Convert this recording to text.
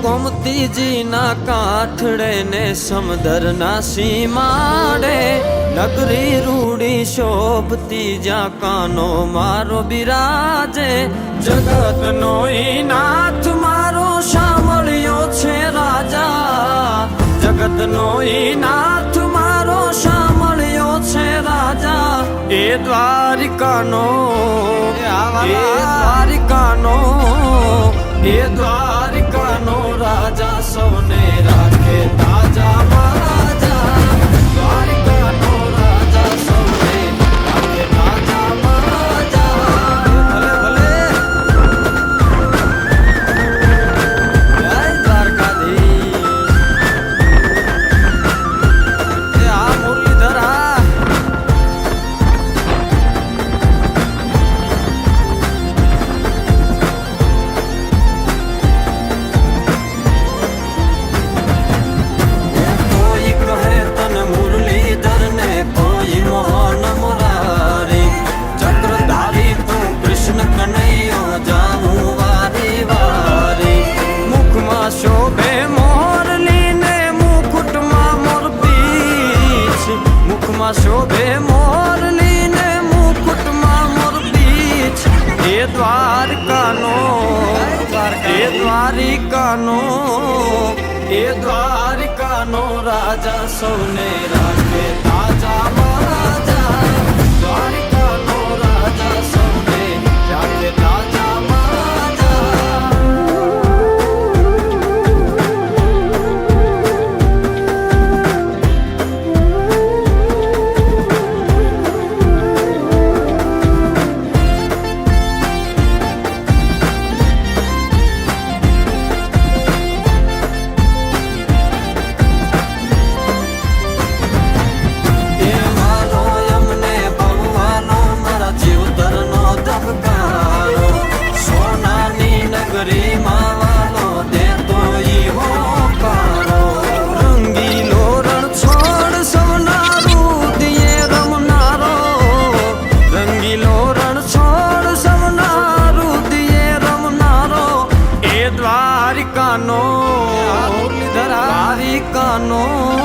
ગોમતીજીના કાંઠડે ને સમુદ્રના સીમાડે નગરી રૂડી શોભતી જ્યાં કાનો મારો બિરાજે જગતનો ઈ નાથ મારો સાંભળ્યો છે રાજા જગતનો ઈ નાથ મારો સાંભળ્યો છે રાજા એ દ્વારિકાનો એ દ્વારિકાનો રાજા સૌને રાખે તાજા મહારાજા દ્વારિકાનો રાજા સૌને રાખે તાજા મહારાજા ભલે જય દ્વારકાધીશ આ મુરલીધરા શોભે મોરલી ને મુકુટમાં મોરપીંછ મુખમાં શોભે મોરલી ને મુકુટમાં મોરપીંછ એ દ્વારકાનો રાજા સૌને રાખે તાજા મહારાજા દ્વારિકાનો રાજા સૌને રાખે તાજા દ્વારિકાનો